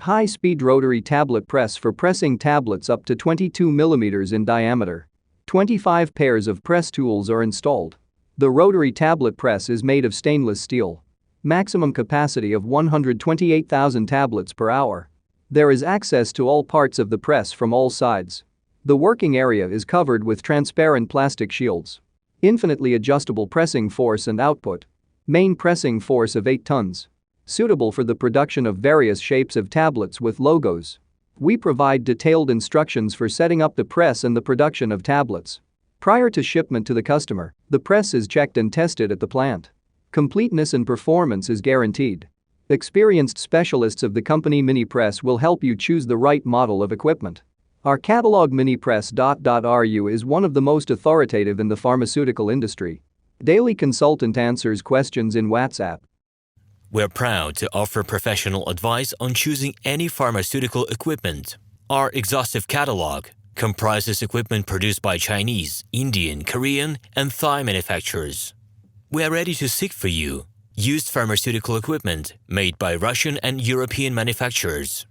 High-speed rotary tablet press for pressing tablets up to 22 mm in diameter. 25 pairs of press tools are installed. The rotary tablet press is made of stainless steel. Maximum capacity of 128,000 tablets per hour. There is access to all parts of the press from all sides. The working area is covered with transparent plastic shields. Infinitely adjustable pressing force and output. Main pressing force of 8 tons. Suitable for the production of various shapes of tablets with logos. We provide detailed instructions for setting up the press and the production of tablets. Prior to shipment to the customer, the press is checked and tested at the plant. Completeness and performance is guaranteed. Experienced specialists of the company Minipress will help you choose the right model of equipment. Our catalog Minipress.ru is one of the most authoritative in the pharmaceutical industry. Daily consultant answers questions in WhatsApp. We're proud to offer professional advice on choosing any pharmaceutical equipment. Our exhaustive catalog comprises equipment produced by Chinese, Indian, Korean, and Thai manufacturers. We are ready to seek for you used pharmaceutical equipment made by Russian and European manufacturers.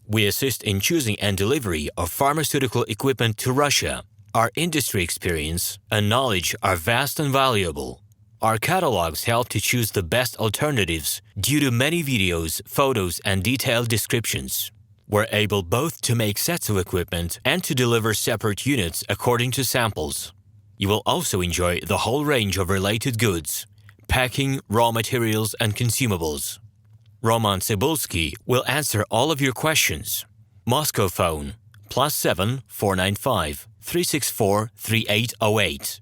We assist in choosing and delivery of pharmaceutical equipment to Russia. Our industry experience and knowledge are vast and valuable. Our catalogs help to choose the best alternatives due to many videos, photos, and detailed descriptions. We're able both to make sets of equipment and to deliver separate units according to samples. You will also enjoy the whole range of related goods, packing, raw materials, and consumables. RomanTsibulsky will answer all of your questions. Moscow phone +7 495 364 3808.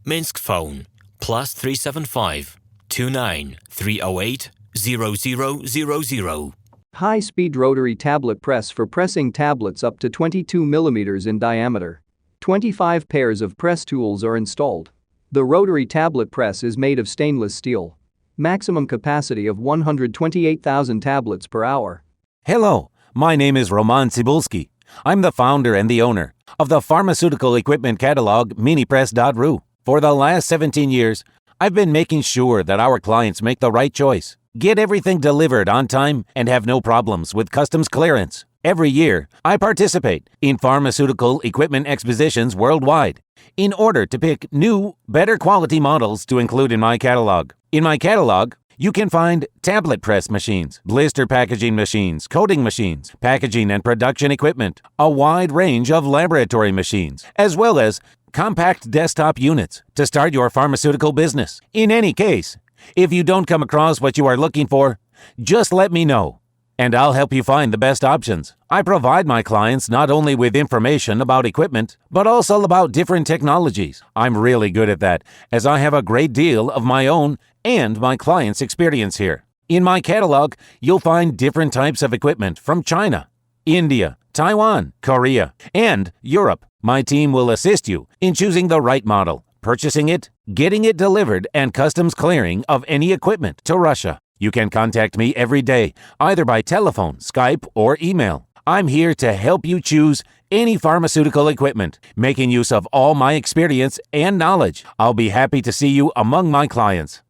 Minsk phone +375 29 308 0000. High-speed rotary tablet press for pressing tablets up to 22 mm in diameter. 25 pairs of press tools are installed. The rotary tablet press is made of stainless steel. Maximum capacity of 128,000 tablets per hour. Hello, my name is RomanTsibulsky. I'm the founder and the owner of the pharmaceutical equipment catalog Minipress.ru. For the last 17 years, I've been making sure that our clients make the right choice, get everything delivered on time, and have no problems with customs clearance. Every year, I participate in pharmaceutical equipment expositions worldwide in order to pick new, better quality models to include in my catalog. In my catalog, you can find tablet press machines, blister packaging machines, coating machines, packaging and production equipment, a wide range of laboratory machines, as well as compact desktop units to start your pharmaceutical business. In any case, if you don't come across what you are looking for, just let me know, and I'll help you find the best options. I provide my clients not only with information about equipment, but also about different technologies. I'm really good at that, as I have a great deal of my own and my clients' experience here. In my catalog, you'll find different types of equipment from China, India, Taiwan, Korea, and Europe. My team will assist you in choosing the right model, purchasing it, getting it delivered, and customs clearing of any equipment to Russia. You can contact me every day, either by telephone, Skype, or email. I'm here to help you choose any pharmaceutical equipment, making use of all my experience and knowledge. I'll be happy to see you among my clients.